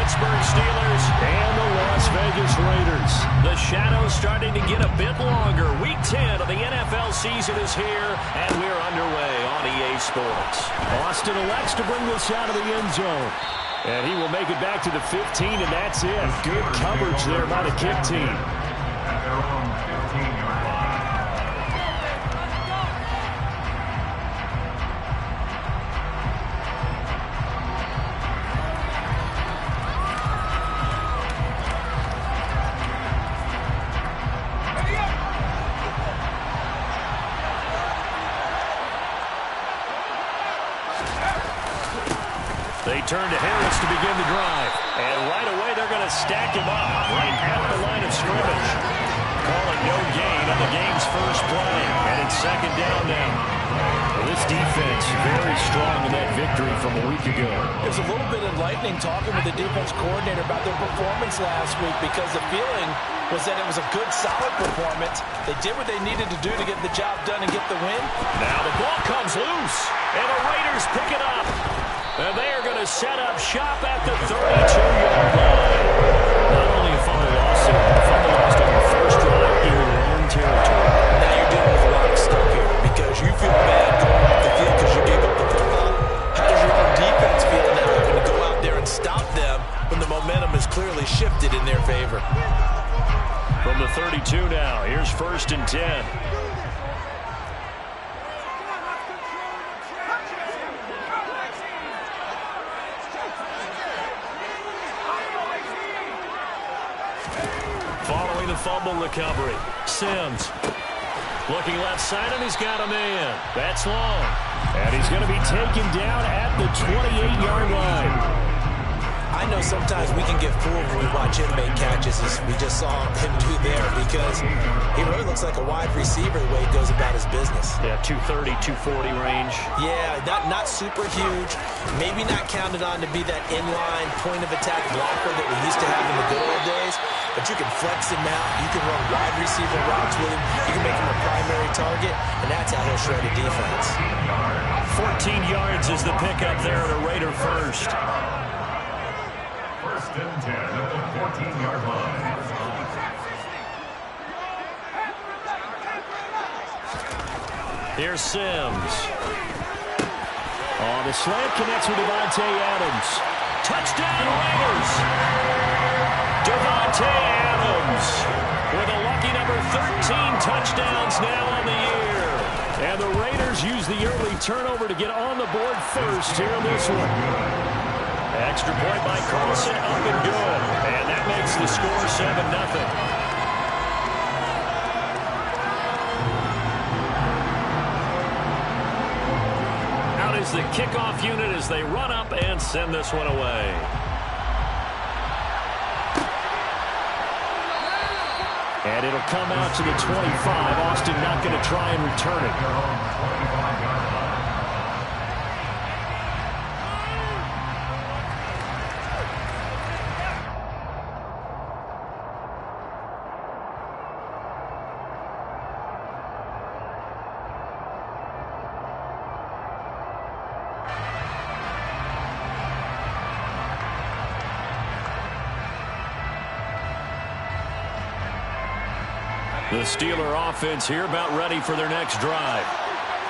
Pittsburgh Steelers and the Las Vegas Raiders. The shadow's starting to get a bit longer. Week 10 of the NFL season is here, and we're underway on EA Sports. Austin elects to bring this out of the end zone. And he will make it back to the 15, and that's it. Good coverage there by the kick team. At their own 15-yard line. They turn to Harris to begin the drive. And right away, they're going to stack him up right at the line of scrimmage. Calling no gain on the game's first play. And it's second down now. Well, this defense very strong in that victory from a week ago. It was a little bit enlightening talking with the defense coordinator about their performance last week, because the feeling was that it was a good, solid performance. They did what they needed to do to get the job done and get the win. Now the ball comes loose, and the Raiders pick it up. And they are going to set up shop at the 32-yard line. Not only a fumble loss, a fumble lost on the first drive in your own territory. Now you're dealing with a lot of stuff here, because you feel bad going off the field because you gave up the football. How does your own defense feel now having to go out there and stop them when the momentum is clearly shifted in their favor? From the 32 now, here's 1st and 10. Following the fumble recovery, Sims looking left side, and he's got a man. That's long. And he's going to be taken down at the 28-yard line. I know sometimes we can get fooled when we watch him make catches, as we just saw him do there, because he really looks like a wide receiver the way he goes about his business. Yeah, 230, 240 range. Yeah, not super huge. Maybe not counted on to be that inline point-of-attack blocker that we used to have in the good old days, but you can flex him out. You can run wide receiver routes with him. You can make him a primary target, and that's how he'll shred a defense. 14 yards is the pickup there at a Raider first. 1st and 10 at the 14-yard line. Here's Sims. Oh, the slant connects with Devontae Adams. Touchdown Raiders! Devontae Adams with a lucky number 13 touchdowns now on the year. And the Raiders use the early turnover to get on the board first here in this one. Extra point by Carlson, up and good. And that makes the score 7-0. Out is the kickoff unit as they run up and send this one away. And it'll come out to the 25. Austin not going to try and return it. The Steeler offense here about ready for their next drive.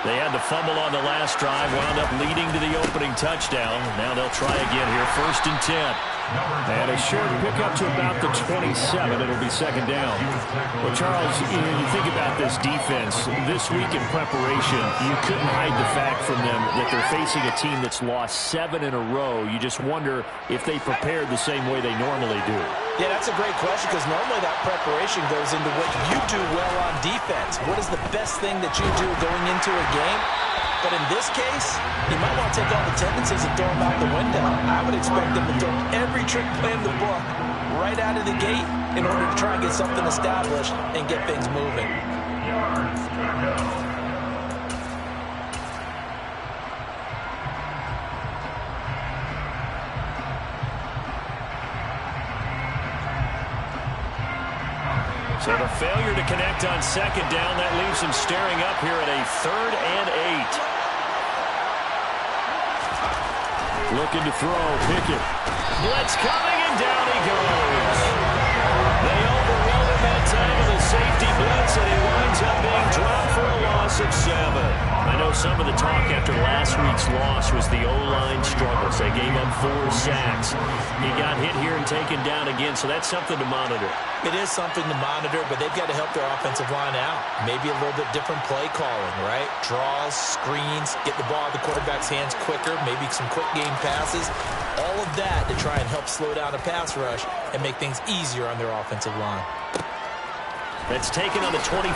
They had the fumble on the last drive, wound up leading to the opening touchdown. Now they'll try again here, 1st and 10. And a short pickup to about the 27. It'll be second down. Well, Charles, you think about this defense. This week in preparation, you couldn't hide the fact from them that they're facing a team that's lost 7 in a row. You just wonder if they prepared the same way they normally do. Yeah, that's a great question, because normally that preparation goes into what you do well on defense. What is the best thing that you do going into a game? But in this case, you might want to take all the tendencies and throw them out the window. I would expect them to throw every trick play in the book right out of the gate in order to try and get something established and get things moving. So the failure to connect on second down, that leaves him staring up here at a 3rd and 8. Looking to throw, Pickett. Blitz coming, and and down he goes. They overwhelm him that time with a safety blitz, and he winds up being dropped for a loss of 7. I know some of the talk after last week's loss was the O-line struggles. They gave up 4 sacks. He got hit here and taken down again, so that's something to monitor. It is something to monitor, but they've got to help their offensive line out. Maybe a little bit different play calling, right? Draws, screens, get the ball in the quarterback's hands quicker, maybe some quick game passes. All of that to try and help slow down a pass rush and make things easier on their offensive line. That's taken on the 25.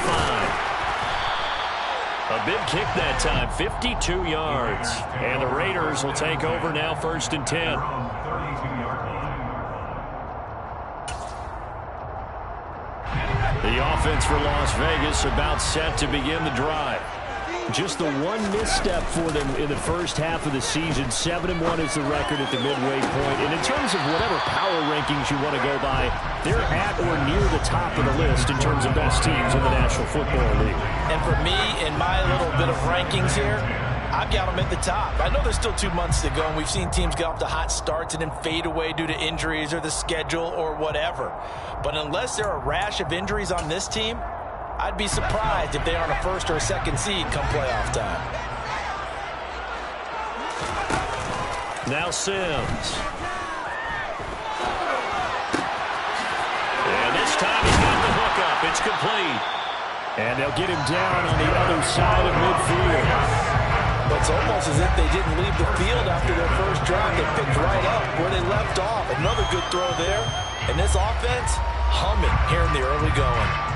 A big kick that time, 52 yards. And the Raiders will take over now, 1st and 10. The offense for Las Vegas about set to begin the drive. Just the one misstep for them in the first half of the season. 7-1 is the record at the midway point. And in terms of whatever power rankings you want to go by, they're at or near the top of the list in terms of best teams in the National Football League. And for me, in my little bit of rankings here, I've got them at the top. I know there's still 2 months to go, and we've seen teams get off to hot starts and then fade away due to injuries or the schedule or whatever. But unless there are a rash of injuries on this team, I'd be surprised if they aren't a 1st or a 2nd seed come playoff time. Now Sims. And this time he's got the hook up. It's complete. And they'll get him down on the other side of midfield. But it's almost as if they didn't leave the field after their first drive. They picked right up where they left off. Another good throw there. And this offense humming here in the early going.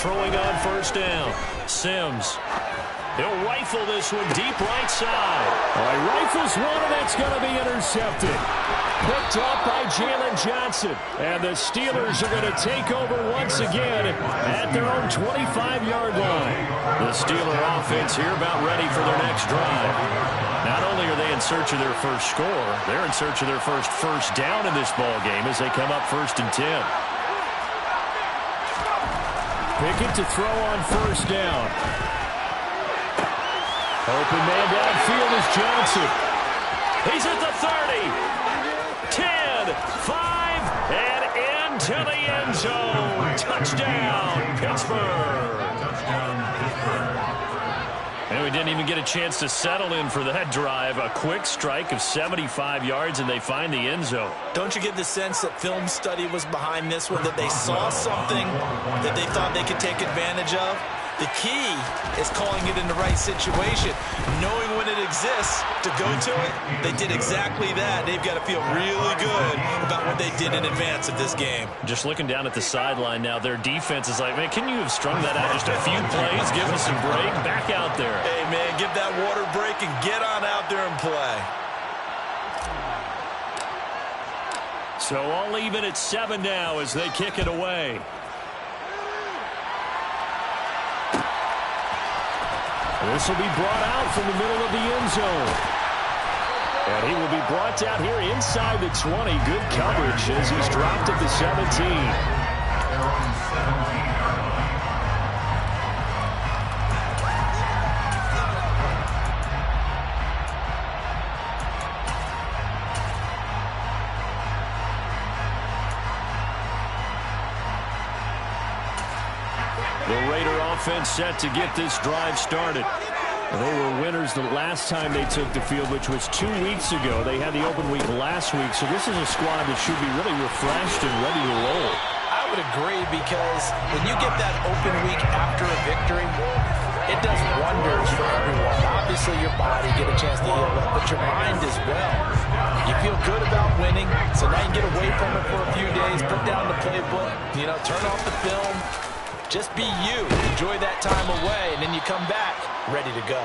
Throwing on 1st down. Sims. He'll rifle this one deep right side. He rifles one, and that's going to be intercepted. Picked up by Jalen Johnson. And the Steelers are going to take over once again at their own 25-yard line. The Steeler offense here about ready for their next drive. Not only are they in search of their first score, they're in search of their first down in this ball game as they come up 1st and 10. Pickett to throw on 1st down. Open man downfield is Johnson. He's at the 30, 10, 5, and into the end zone. Touchdown, Pittsburgh. And we didn't even get a chance to settle in for that drive. A quick strike of 75 yards, and they find the end zone. Don't you get the sense that film study was behind this one, that they saw something that they thought they could take advantage of? The key is calling it in the right situation, knowing when it exists to go to it. They did exactly that. They've got to feel really good about what they did in advance of this game. Just looking down at the sideline now, their defense is like, man, can you have strung that out just a few plays, give us some break, back out there. Hey, man, give that water break and get on out there and play. So all even at 7 now as they kick it away. This will be brought out from the middle of the end zone. And he will be brought down here inside the 20. Good coverage as he's dropped at the 17. The Raider offense set to get this drive started. They were winners the last time they took the field, which was 2 weeks ago. They had the open week last week, so this is a squad that should be really refreshed and ready to roll. I would agree, because when you get that open week after a victory, it does wonders for everyone. Obviously, your body get a chance to heal up, but your mind as well. You feel good about winning, so now you get away from it for a few days, put down the playbook, turn off the film. Just be you. Enjoy that time away, and then you come back ready to go.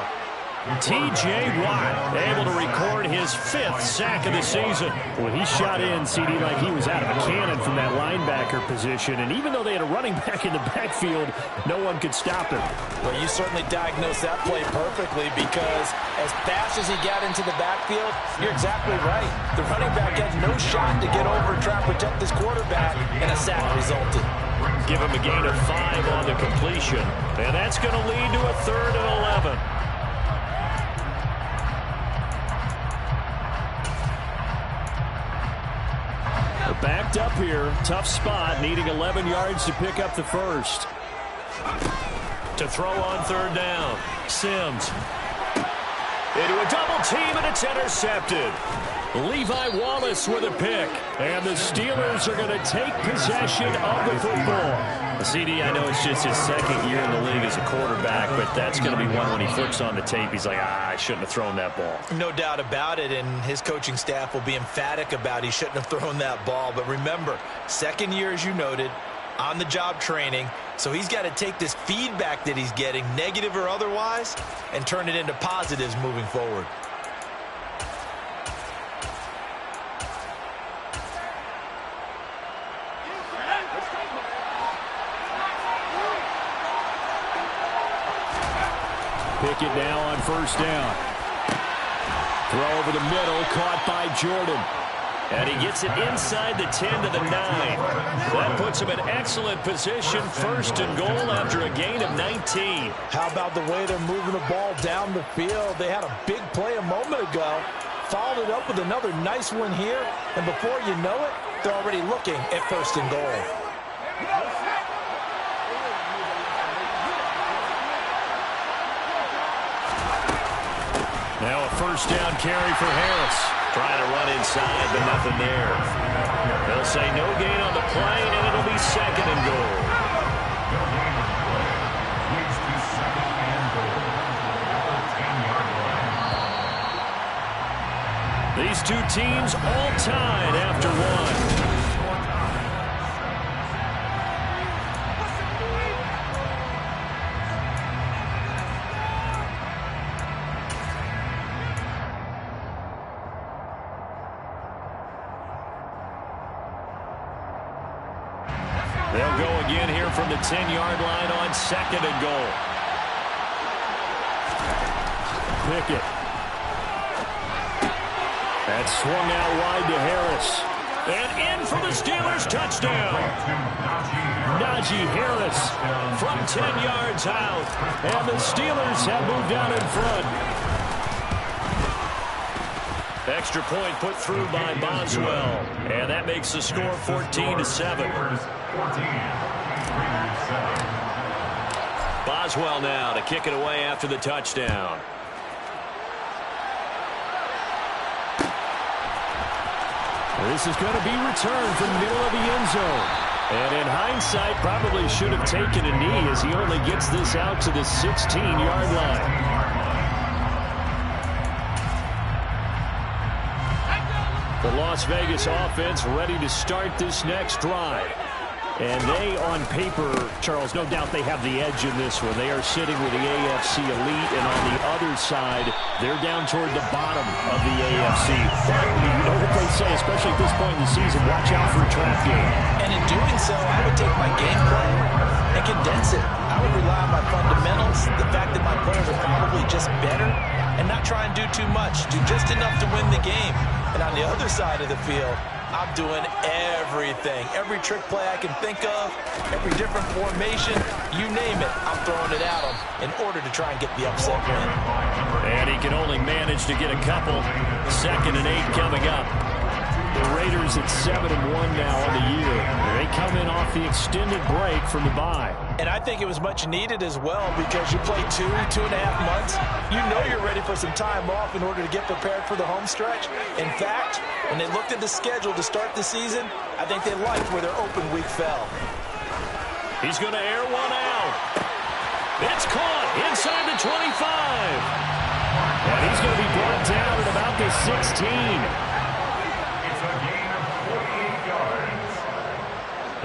T.J. Watt able to record his 5th sack of the season. Well, he shot in, CD, like he was out of a cannon from that linebacker position. And even though they had a running back in the backfield, no one could stop him. Well, you certainly diagnosed that play perfectly, because as fast as he got into the backfield, you're exactly right. The running back had no shot to get over and try to protect his quarterback, and a sack resulted. Give him a gain of 5 on the completion. And that's going to lead to a 3rd and 11. They're backed up here. Tough spot, needing 11 yards to pick up the first. To throw on 3rd down. Sims. Into a double team, and it's intercepted. Levi Wallace with a pick. And the Steelers are going to take possession of the football. CD, I know it's just his 2nd year in the league as a quarterback, but that's going to be one when he flips on the tape. He's like, I shouldn't have thrown that ball. No doubt about it, and his coaching staff will be emphatic about he shouldn't have thrown that ball. But remember, 2nd year, as you noted, on-the-job training. So he's got to take this feedback that he's getting, negative or otherwise, and turn it into positives moving forward. Pickett now on 1st down. Throw over the middle, caught by Jordan. And he gets it inside the 10 to the 9. That puts him in excellent position, 1st and goal after a gain of 19. How about the way they're moving the ball down the field? They had a big play a moment ago, followed it up with another nice one here, and before you know it, they're already looking at 1st and goal. Now a 1st down carry for Harris. Trying to run inside, but nothing there. They'll say no gain on the play, and it'll be 2nd and goal. These two teams all tied after 1. They'll go again here from the 10-yard line on 2nd and goal. Pickett. That's swung out wide to Harris. And in for the Steelers touchdown. Najee Harris From 10 yards out. and the Steelers have moved out in front. Extra point put through by Boswell. And that makes the score 14-7. Boswell now to kick it away after the touchdown. This is going to be returned from the middle of the end zone. And in hindsight, probably should have taken a knee as he only gets this out to the 16-yard line. The Las Vegas offense ready to start this next drive. And they, on paper, Charles, no doubt they have the edge in this one. They are sitting with the AFC elite, and on the other side, they're down toward the bottom of the AFC. But you know what they say, especially at this point in the season, watch out for a trap game. And in doing so, I would take my game plan and condense it. I would rely on my fundamentals, the fact that my players are probably just better, and not try and do too much, do just enough to win the game. And on the other side of the field, I'm doing everything. Every trick play I can think of, every different formation, you name it, I'm throwing it at them in order to try and get the upset win. And he can only manage to get a couple. 2nd and 8 coming up. The Raiders at 7-1 now on the year. They come in off the extended break from the bye. And I think it was much needed as well, because you play 2.5 months. You know you're ready for some time off in order to get prepared for the home stretch. In fact, when they looked at the schedule to start the season, I think they liked where their open week fell. He's going to air one out. It's caught inside the 25. And he's going to be brought down at about the 16. It's a gain of 48 yards.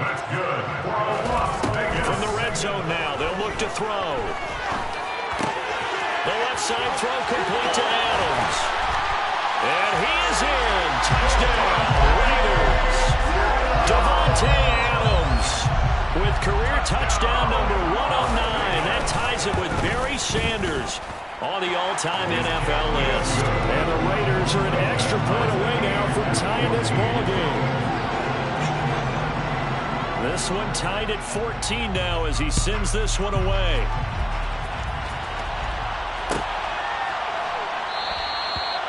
That's good for Las Vegas. From the red zone now, they'll look to throw. The left side throw complete to Adams. And he is in. Touchdown, Raiders. Davante Adams with career touchdown number 109. That ties him with Barry Sanders on the all-time NFL list. And the Raiders are an extra point away now from tying this ball game. This one tied at 14 now as he sends this one away.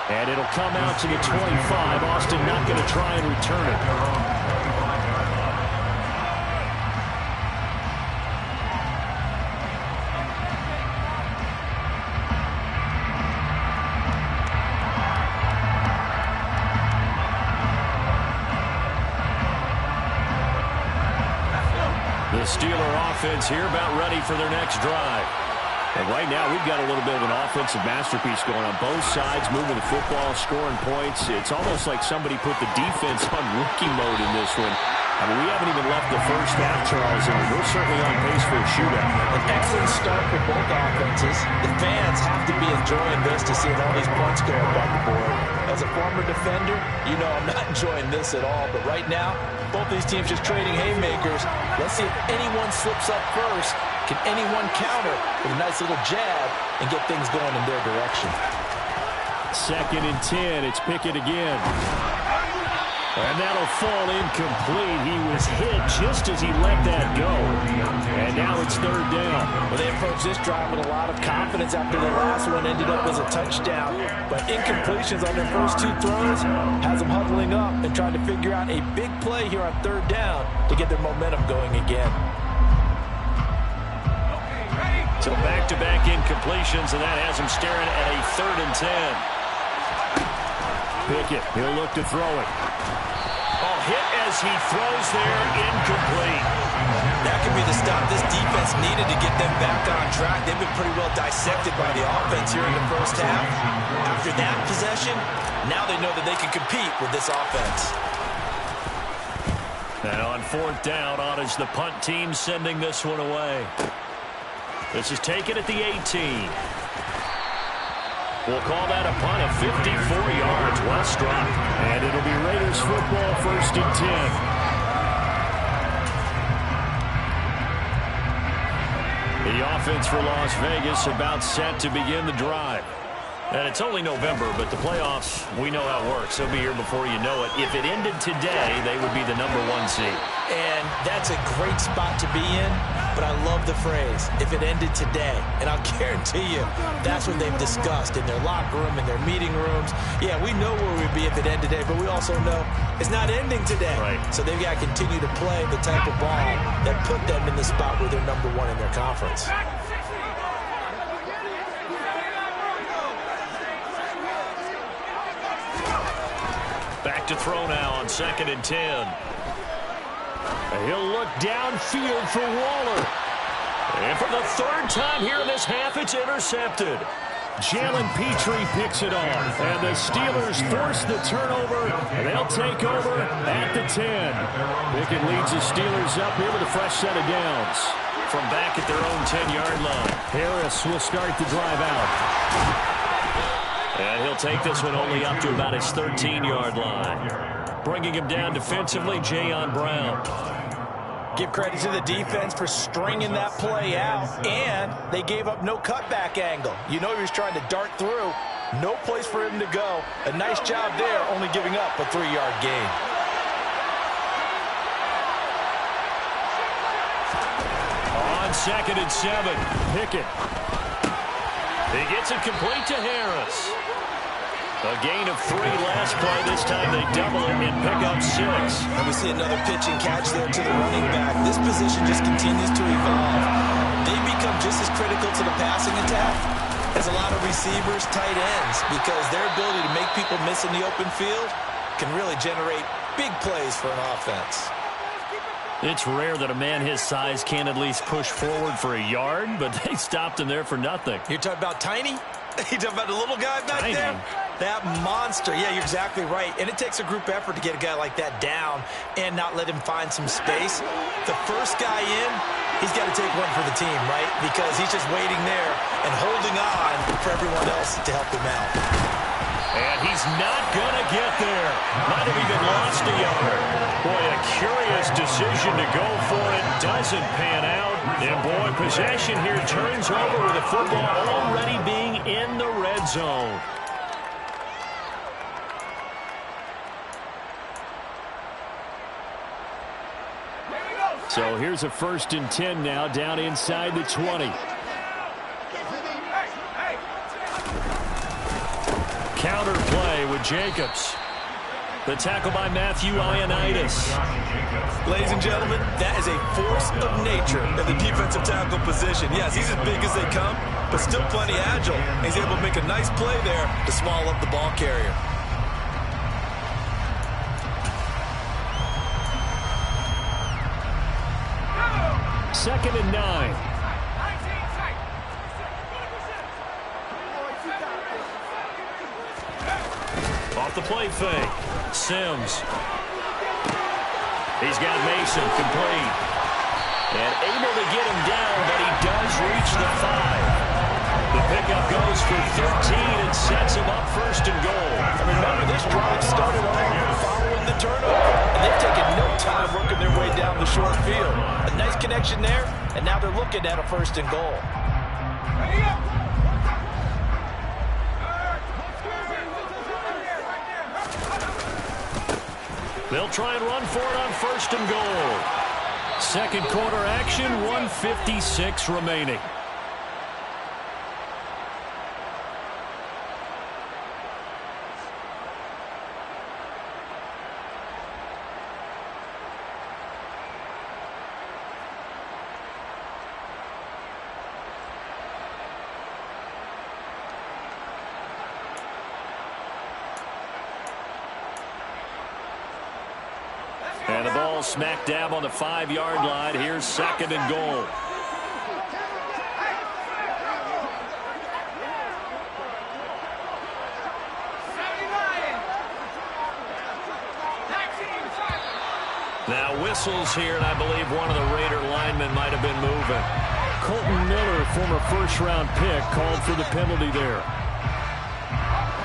And it'll come out to the 25. Austin not going to try and return it. The Steeler offense here about ready for their next drive. And right now, we've got a little bit of an offensive masterpiece going on both sides, moving the football, scoring points. It's almost like somebody put the defense on rookie mode in this one. I mean, we haven't even left the first half, Charles, and we're certainly on pace for a shootout. An excellent start for both offenses. The fans have to be enjoying this to see all these points go up on the board. As a former defender, you know I'm not enjoying this at all. But right now, both these teams just trading haymakers. Let's see if anyone slips up first. Can anyone counter with a nice little jab and get things going in their direction? 2nd and 10. It's Pickett again. And that'll fall incomplete. He was hit just as he let that go. And now it's 3rd down. Well, they approached this drive with a lot of confidence after the last one ended up as a touchdown. But incompletions on their first 2 throws has them huddling up and trying to figure out a big play here on 3rd down to get their momentum going again. So back-to-back incompletions, and that has him staring at a 3rd and 10. Pickett, he'll look to throw it. Oh, hit as he throws there, incomplete. That could be the stop this defense needed to get them back on track. They've been pretty well dissected by the offense here in the first half. After that possession, now they know that they can compete with this offense. And on 4th down, on is the punt team sending this one away. This is taken at the 18. We'll call that a punt of 54 yards. Well struck. And it'll be Raiders football, 1st and 10. The offense for Las Vegas about set to begin the drive. And it's only November, but the playoffs, we know how it works. They'll be here before you know it. If it ended today, they would be the number 1 seed. And that's a great spot to be in, but I love the phrase, if it ended today. And I'll guarantee you, that's what they've discussed in their locker room, in their meeting rooms. Yeah, we know where we'd be if it ended today, but we also know it's not ending today. Right. So they've got to continue to play the type of ball that put them in the spot where they're number 1 in their conference. Back to throw now on 2nd and 10. He'll look downfield for Waller. And for the 3rd time here in this half, it's intercepted. Jalen Petrie picks it off. And the Steelers force the turnover. And they'll take over at the 10. Pickett leads the Steelers up here with a fresh set of downs. From back at their own 10-yard line. Harris will start the drive out. And he'll take this one only up to about his 13-yard line. Bringing him down defensively, Jayon Brown. Give credit to the defense for stringing that play out, and they gave up no cutback angle. You know he was trying to dart through. No place for him to go. A nice job there, only giving up a 3-yard gain. On 2nd and 7, Pickett. He gets it complete to Harris. A gain of 3 last play. This time they double it and pick up 6. And we see another pitch and catch there to the running back. This position just continues to evolve. They become just as critical to the passing attack as a lot of receivers, tight ends, because their ability to make people miss in the open field can really generate big plays for an offense. It's rare that a man his size can at least push forward for a yard, but they stopped him there for nothing. You're talking about tiny? You talking about the little guy back Tiny. there? That monster. Yeah, you're exactly right. And it takes a group effort to get a guy like that down and not let him find some space. The first guy in, He's got to take one for the team, right? Because he's just waiting there and holding on for everyone else to help him out. And he's not going to get there. Might have even lost a yard. Boy, a curious decision to go for it. Doesn't pan out. And, boy, possession here turns over with the football already being in the red zone. So here's a 1st and 10 now, down inside the 20. Counter play with Jacobs. The tackle by Matthew Ioannidis. Ladies and gentlemen, that is a force of nature in the defensive tackle position. Yes, he's as big as they come, but still plenty agile. He's able to make a nice play there to small up the ball carrier. Second and 9. Off the play fake. Sims. He's got Mason complete. And able to get him down, but he does reach the 5. The pickup goes for 13 and sets him up 1st and goal. And remember, this drive started off following the turnover. And they've taken no time working their way down the short field. A nice connection there, and now they're looking at a 1st and goal. They'll try and run for it on 1st and goal. Second quarter action, 1:56 remaining. And the ball smack dab on the 5-yard line. Here's 2nd and goal. Now whistles here, and I believe one of the Raider linemen might have been moving. Colton Miller, former 1st-round pick, called for the penalty there.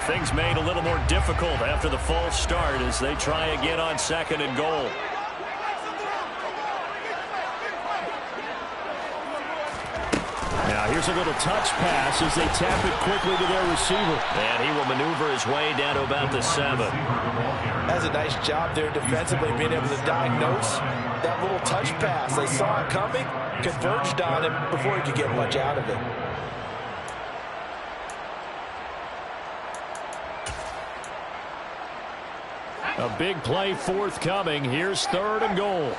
Things made a little more difficult after the false start as they try again on 2nd and goal. Now here's a little touch pass as they tap it quickly to their receiver. And he will maneuver his way down to about the 7. That's a nice job there defensively, being able to diagnose that little touch pass. They saw it coming, converged on him before he could get much out of it. A big play forthcoming. Here's 3rd and goal.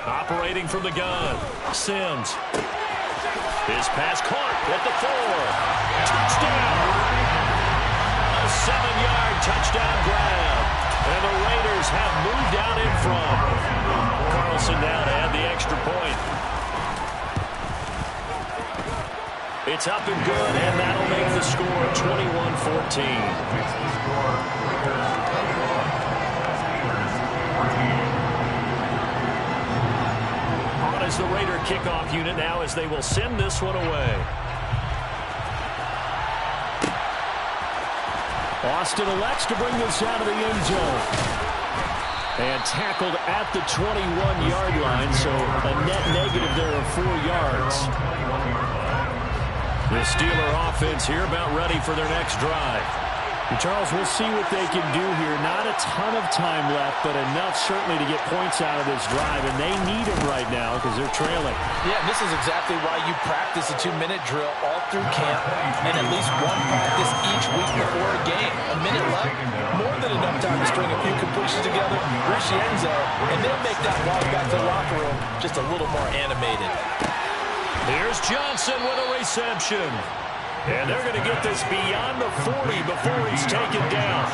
Operating from the gun. Sims. His pass caught at the 4. Touchdown. A 7-yard touchdown grab. And the Raiders have moved out in front. Carlson now to add the extra point. It's up and good, and that'll make the score 21-14. As the Raider kickoff unit now as they will send this one away. Austin elects to bring this out of the end zone. And tackled at the 21-yard line, so a net negative there of 4 yards. The Steeler offense here about ready for their next drive. And Charles, we'll see what they can do here. Not a ton of time left, but enough certainly to get points out of this drive, and they need them right now because they're trailing. Yeah, and this is exactly why you practice a 2-minute drill all through camp and at least one practice each week before a game. A minute left, more than enough time to string a few completions together, reach the end zone, and they'll make that walk back to the locker room just a little more animated. Here's Johnson with a reception. And they're going to get this beyond the 40 before he's taken down.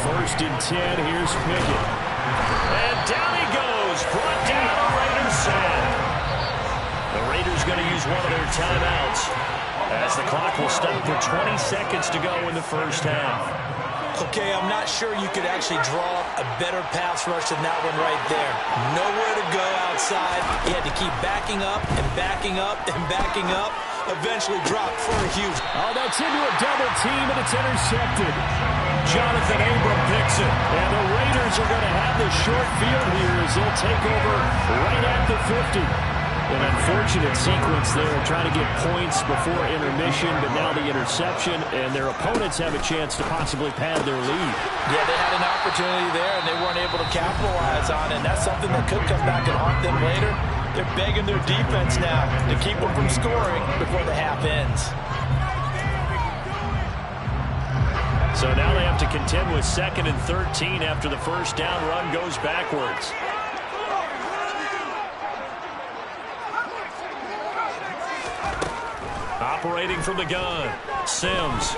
1st and 10, here's Pickett. And down he goes, brought down a Raiders sack. The Raiders going to use one of their timeouts as the clock will stop for 20 seconds to go in the first half. Okay, I'm not sure you could actually draw a better pass rush than that one right there. Nowhere to go outside. He had to keep backing up and backing up and backing up. Eventually dropped for a huge... Oh, that's into a double team, and it's intercepted. Jonathan Abram picks it. And the Raiders are going to have the short field here as they'll take over right at the 50. An unfortunate sequence there, trying to get points before intermission, but now the interception, and their opponents have a chance to possibly pad their lead. Yeah, they had an opportunity there, and they weren't able to capitalize on it, and that's something that could come back and haunt them later. They're begging their defense now to keep them from scoring before the half ends. So now they have to contend with 2nd and 13 after the first down run goes backwards. Operating from the gun, Sims.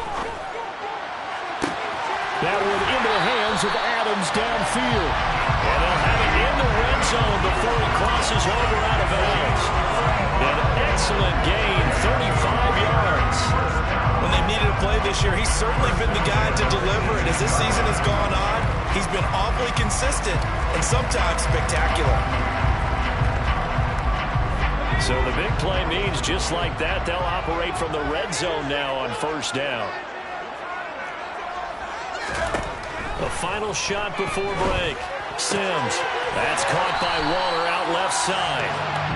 That one into the hands of Adams downfield. And they'll have it in the red zone before he crosses over out of bounds. An excellent gain, 35 yards. When they needed a play this year, he's certainly been the guy to deliver it. As this season has gone on, he's been awfully consistent and sometimes spectacular. So the big play means just like that, they'll operate from the red zone now on first down. The final shot before break. Sims. That's caught by Waller out left side.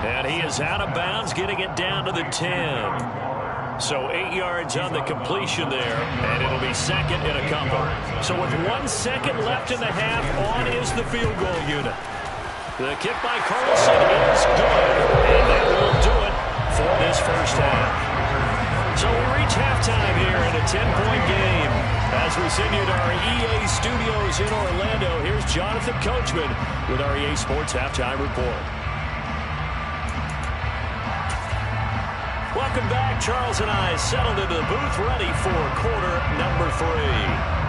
And he is out of bounds, getting it down to the 10. So 8 yards on the completion there, and it'll be 2nd and a couple. So with 1 second left in the half, on is the field goal unit. The kick by Carlson is good, and that will do it for this first half. So we reach halftime here in a 10-point game. As we send you to our EA studios in Orlando, here's Jonathan Coachman with our EA Sports Halftime Report. Welcome back. Charles and I settled into the booth ready for quarter number 3.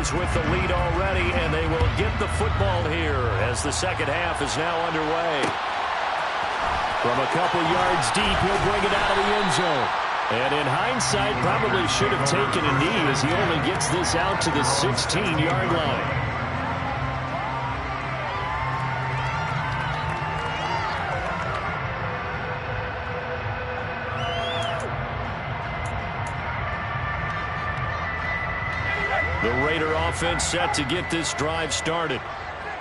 With the lead already, and they will get the football here as the second half is now underway. From a couple yards deep, he'll bring it out of the end zone. And in hindsight, probably should have taken a knee as he only gets this out to the 16-yard line. The Raider offense set to get this drive started.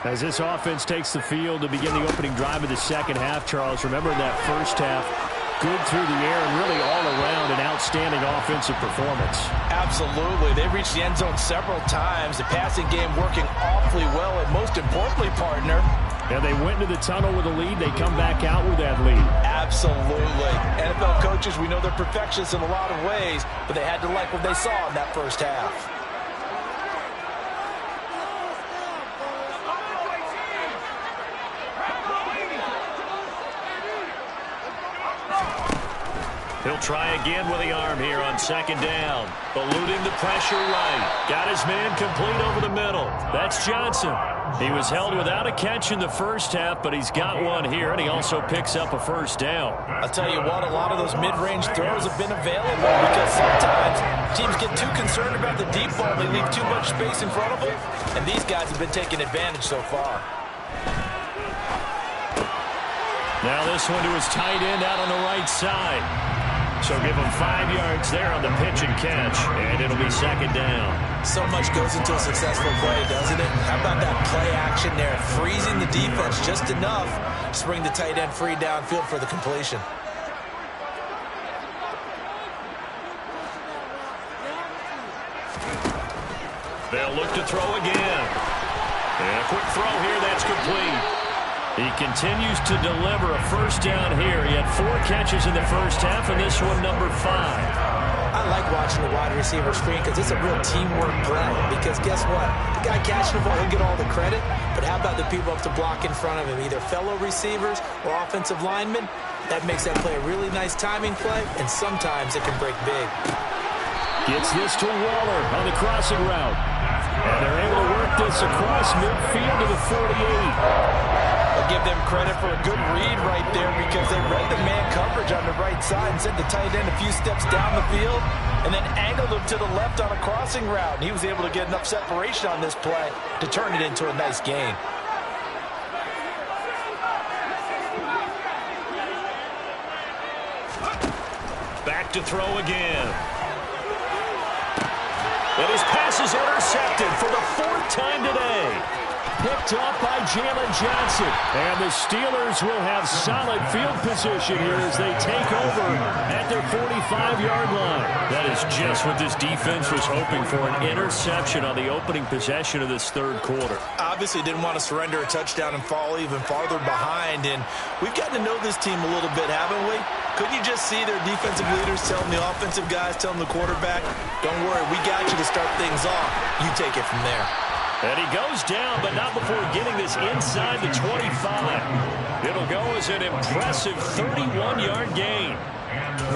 As this offense takes the field to begin the opening drive of the second half, Charles, remember in that first half, good through the air and really all around an outstanding offensive performance. Absolutely. They reached the end zone several times. The passing game working awfully well, and most importantly, partner. And they went into the tunnel with a lead. They come back out with that lead. Absolutely. NFL coaches, we know they're perfectionists in a lot of ways, but they had to like what they saw in that first half. He'll try again with the arm here on second down. Eluding the pressure right. Got his man complete over the middle. That's Johnson. He was held without a catch in the first half, but he's got one here, and he also picks up a first down. I'll tell you what, a lot of those mid-range throws have been available because sometimes teams get too concerned about the deep ball. They leave too much space in front of them, and these guys have been taking advantage so far. Now this one to his tight end out on the right side. So give him 5 yards there on the pitch and catch, and it'll be second down. So much goes into a successful play, doesn't it? How about that play action there, freezing the defense just enough to bring the tight end free downfield for the completion. They'll look to throw again. And a quick throw here, that's complete. He continues to deliver a first down here. He had 4 catches in the first half, and this one number 5. I like watching watching the wide receiver screen because it's a real teamwork play. Because guess what? The guy catching the ball will get all the credit, but how about the people up to block in front of him, either fellow receivers or offensive linemen? That makes that play a really nice timing play, and sometimes it can break big. Gets this to Waller on the crossing route. And they're able to work this across midfield to the 48. I'll give them credit for a good read right there because they read the man coverage on the right side and sent the tight end a few steps down the field and then angled him to the left on a crossing route. And he was able to get enough separation on this play to turn it into a nice gain. Back to throw again. And his pass is intercepted for the 4th time today. Picked off by Jalen Johnson. And the Steelers will have solid field position here as they take over at their 45-yard line. That is just what this defense was hoping for, an interception on the opening possession of this 3rd quarter. Obviously didn't want to surrender a touchdown and fall even farther behind. And we've gotten to know this team a little bit, haven't we? Couldn't you just see their defensive leaders telling the offensive guys, telling the quarterback, don't worry, we got you to start things off. You take it from there. And he goes down, but not before getting this inside the 25. It'll go as an impressive 31-yard gain.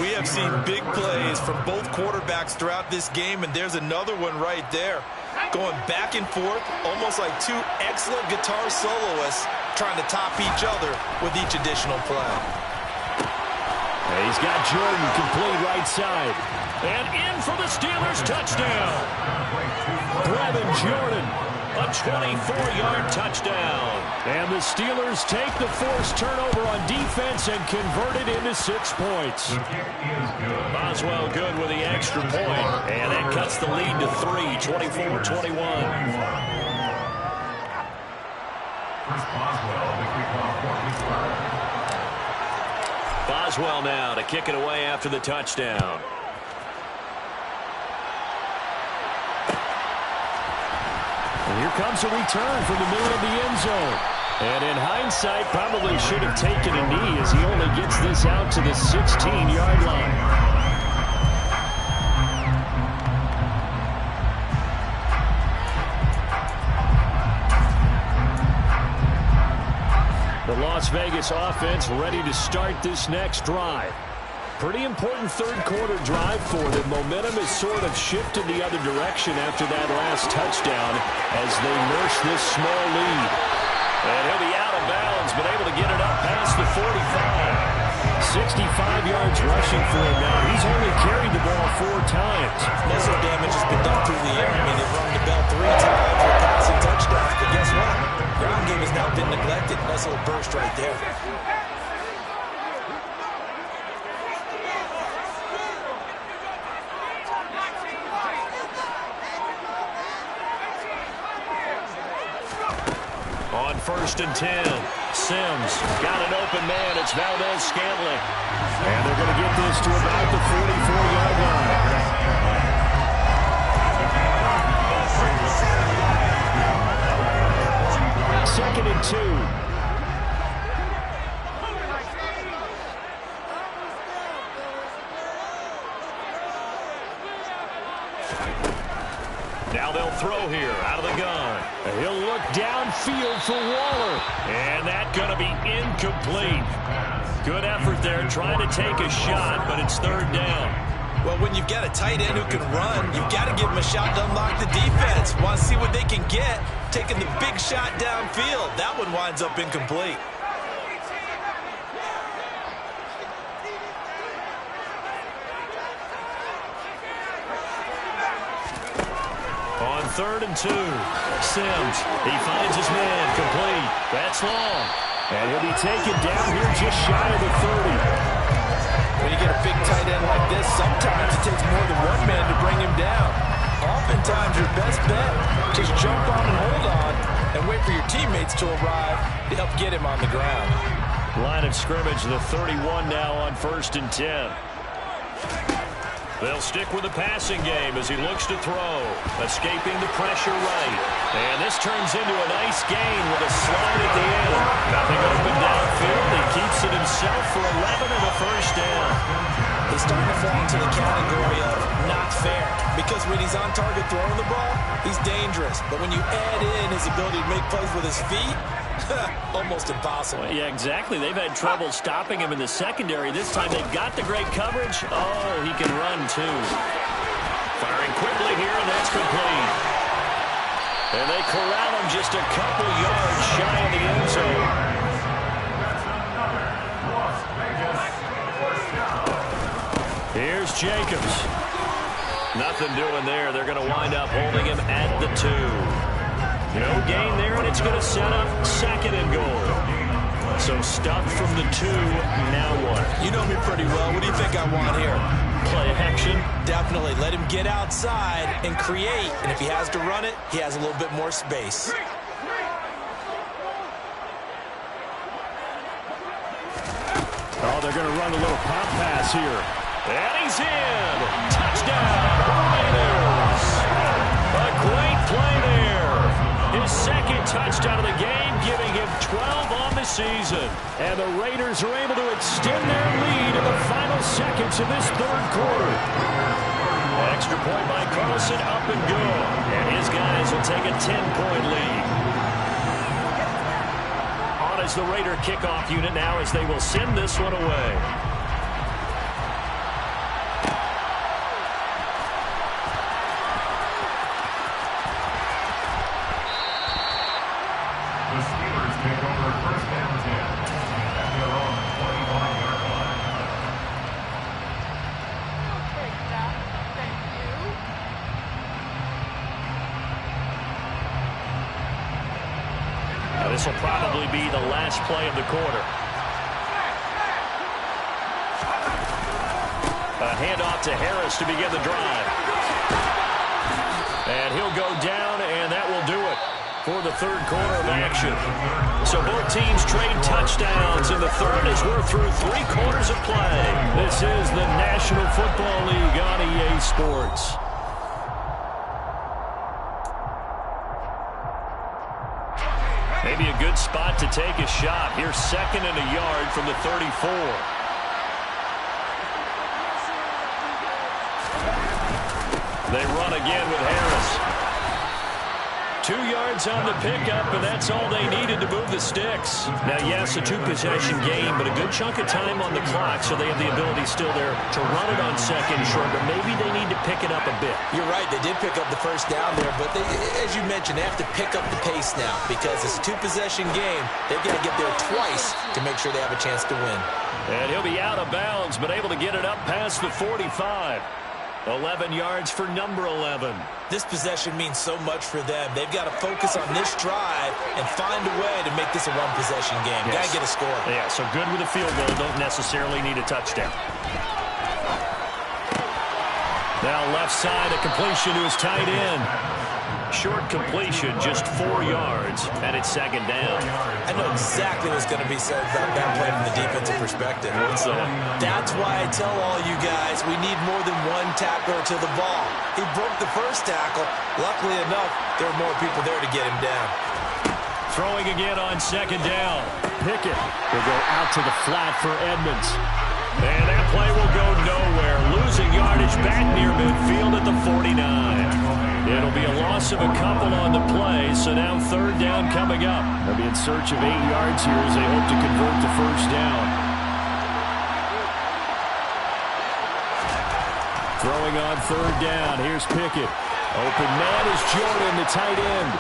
We have seen big plays from both quarterbacks throughout this game, and there's another one right there. Going back and forth, almost like two excellent guitar soloists trying to top each other with each additional play. And he's got Jordan complete right side. And in for the Steelers touchdown. Brevin Jordan, a 24-yard touchdown. And the Steelers take the forced turnover on defense and convert it into 6 points. Boswell good with the extra point. And that cuts the lead to 3, 24-21. Boswell now to kick it away after the touchdown. And here comes a return from the middle of the end zone. And in hindsight, probably should have taken a knee as he only gets this out to the 16-yard line. The Las Vegas offense ready to start this next drive. Pretty important 3rd quarter drive for them. Momentum has sort of shifted the other direction after that last touchdown as they nurse this small lead. And he'll be out of bounds, but able to get it up past the 45. 65 yards rushing for him now. He's only carried the ball 4 times. Muscle damage has been done through the air. I mean, they've rung the bell 3 times for passing touchdowns, but guess what? Ground game has now been neglected. Nice little burst right there. On 1st and 10, Sims got an open man. It's Valdez Scantling. And they're going to get this to about the 44-yard line. 2nd and 2. Now they'll throw here out of the gun. And he'll look downfield for Waller. And that's going to be incomplete. Good effort there trying to take a shot, but it's 3rd down. Well, when you've got a tight end who can run, you've got to give him a shot to unlock the defense. Want to see what they can get, taking the big shot downfield. That one winds up incomplete. On 3rd and 2, Sims, he finds his man complete. That's long. And he'll be taken down here just shy of the 30. When you get a big tight end like this, sometimes it takes more than one man to bring him down. Oftentimes, your best bet, just jump on and hold on and wait for your teammates to arrive to help get him on the ground. Line of scrimmage, the 31 now on 1st and 10. They'll stick with the passing game as he looks to throw, escaping the pressure right. And this turns into a nice gain with a slide at the end. Nothing open downfield. He keeps it himself for 11 and a 1st down. He's starting to fall into the category of not he's on target throwing the ball, he's dangerous. But when you add in his ability to make plays with his feet, almost impossible. Yeah, exactly. They've had trouble stopping him in the secondary. This time they've got the great coverage. Oh, he can run, too. Firing quickly here, and that's complete. And they corral him just a couple yards shy of the end zone. Here's Jacobs. Nothing doing there. They're going to wind up holding him at the 2. No gain there, and it's going to set up 2nd and goal. So stuck from the 2, now what? You know me pretty well. What do you think I want here? Play action? Definitely. Let him get outside and create. And if he has to run it, he has a little bit more space. Oh, they're going to run a little pop pass here. And he's in. Touchdown, Raiders. A great play there. His 2nd touchdown of the game, giving him 12 on the season. And the Raiders are able to extend their lead in the final seconds of this 3rd quarter. Extra point by Carlson, up and good. And his guys will take a 10-point lead. On as the Raider kickoff unit now as they will send this one away. This will probably be the last play of the quarter. A handoff to Harris to begin the drive. And he'll go down, and that will do it for the 3rd quarter of action. So both teams trade touchdowns in the 3rd as we're through 3 quarters of play. This is the National Football League on EA Sports. Maybe a good spot to take a shot. Here's 2nd and a yard from the 34. They run again with Harris. 2 yards on the pickup, and that's all they needed to move the sticks. Now, yes, a 2-possession game, but a good chunk of time on the clock, so they have the ability still there to run it on 2nd short, but maybe they need to pick it up a bit. You're right. They did pick up the 1st down there, but they, as you mentioned, they have to pick up the pace now because it's a 2-possession game. They've got to get there twice to make sure they have a chance to win. And he'll be out of bounds, but able to get it up past the 45. 11 yards for number 11. This possession means so much for them. They've got to focus on this drive and find a way to make this a 1-possession game. Yes. Got to get a score. Yeah, so good with a field goal. Don't necessarily need a touchdown. Now left side, a completion to his tight end. Short completion, just 4 yards, and it's 2nd down. I know exactly what's going to be said about that play from the defensive perspective. What's that? That's why I tell all you guys we need more than one tackler to the ball. He broke the 1st tackle. Luckily enough, there were more people there to get him down. Throwing again on 2nd down. Pickett will go out to the flat for Edmonds. And that play will go nowhere. Losing yardage back near midfield at the 49. It'll be a loss of a couple on the play, so now 3rd down coming up. They'll be in search of 8 yards here as they hope to convert the 1st down. Throwing on 3rd down. Here's Pickett. Open man is Jordan, the tight end.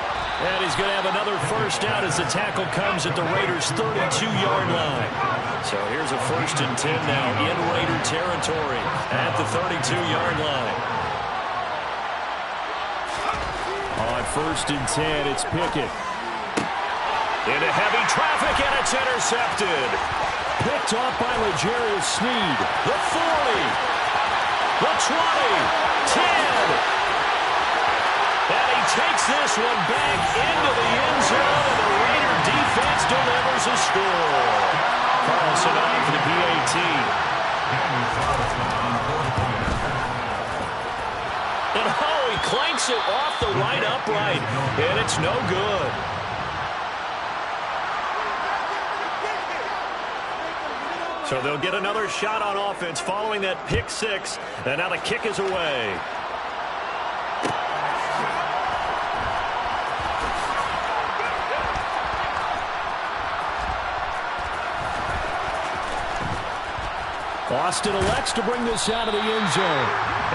And he's going to have another 1st down as the tackle comes at the Raiders' 32-yard line. So here's a 1st and 10 now in Raider territory at the 32-yard line. On 1st and 10, it's Pickett. Into heavy traffic, and it's intercepted. Picked off by L'Jarius Sneed. The 40. The 20. 10. And he takes this one back into the end zone, and the Raider defense delivers a score. Carlson on for the PAT. And he clanks it off the right upright, and it's no good. So they'll get another shot on offense following that pick 6, and now the kick is away. Austin elects to bring this out of the end zone.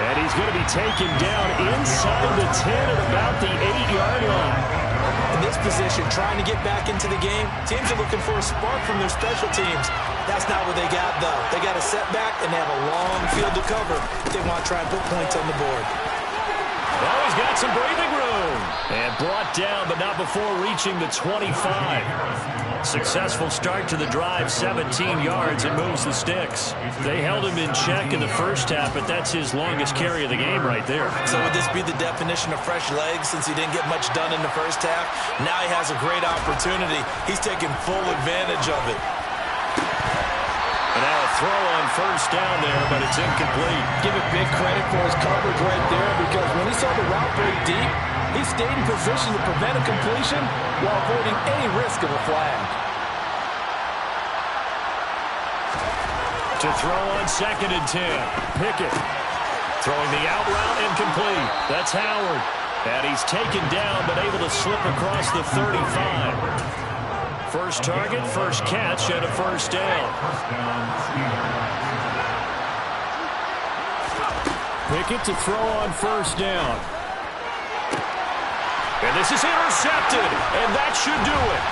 And he's going to be taken down inside the 10 at about the 8-yard line. In this position, trying to get back into the game, teams are looking for a spark from their special teams. That's not what they got, though. They got a setback, and they have a long field to cover if they want to try and put points on the board. Now he's got some breathing room. And brought down, but not before reaching the 25. Successful start to the drive, 17 yards, and moves the sticks. They held him in check in the first half, but that's his longest carry of the game right there. So would this be the definition of fresh legs since he didn't get much done in the first half? Now he has a great opportunity. He's taking full advantage of it. And now a throw on first down there, but it's incomplete. Give it big credit for his coverage right there, because when he saw the route break deep, he stayed in position to prevent a completion while avoiding any risk of a flag. To throw on 2nd and 10. Pickett throwing the out route incomplete. That's Howard. And he's taken down, but able to slip across the 35. First target, first catch, and a first down. Pickett to throw on first down. And this is intercepted, and that should do it.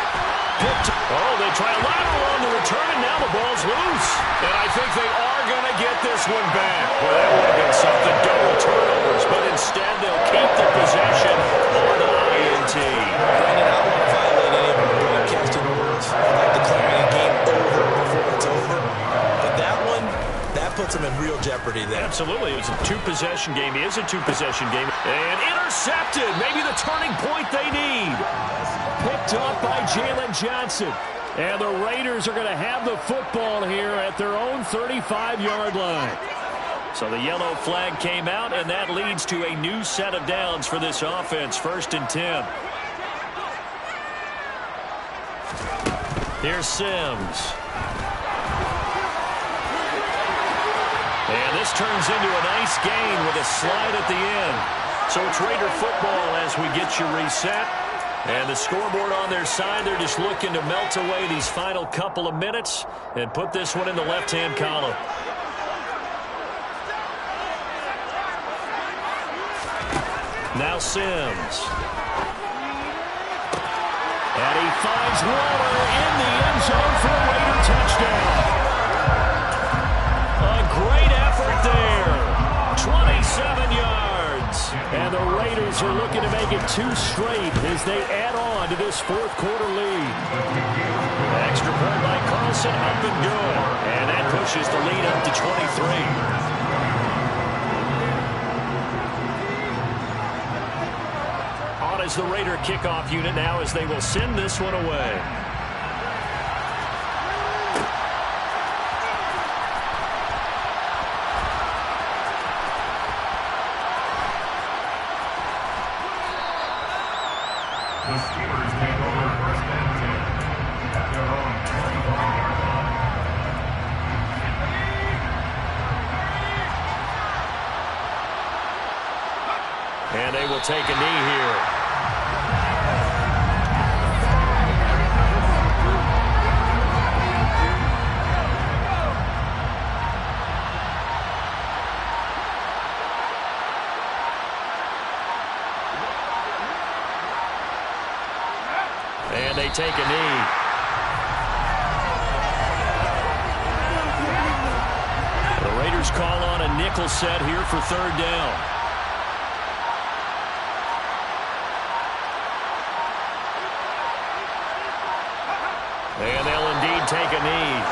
Pitt. Oh, they try a lateral on the return, and now the ball's loose. And I think they are going to get this one back. Well, that would have been something, double turnovers, but instead they'll keep the possession on the INT. Brandon, I don't want to violate any of our broadcasting orders, like declaring a game over before it's over. But that one, that puts them in real jeopardy there. Absolutely. It's a two-possession game. It is a two-possession game. And intercepted. Maybe the turning point they need. Picked up by Jalen Johnson. And the Raiders are going to have the football here at their own 35-yard line. So the yellow flag came out, and that leads to a new set of downs for this offense. 1st and 10. Here's Sims. And this turns into a nice gain with a slide at the end. So it's Raider football as we get you reset. And the scoreboard on their side, they're just looking to melt away these final couple of minutes and put this one in the left-hand column. Now Sims. And he finds Waller in the end zone for a Raider touchdown. A great effort there. 27 yards. And the Raiders are looking to make it 2 straight as they add on to this fourth-quarter lead. Extra point by Carlson, up and good. And that pushes the lead up to 23. Is the Raider kickoff unit now as they will send this one away. The Steelers take over 1st and 10 at their own 21-yard line. And they will take a knee here. And they take a knee. The Raiders call on a nickel set here for 3rd down. And they'll indeed take a knee.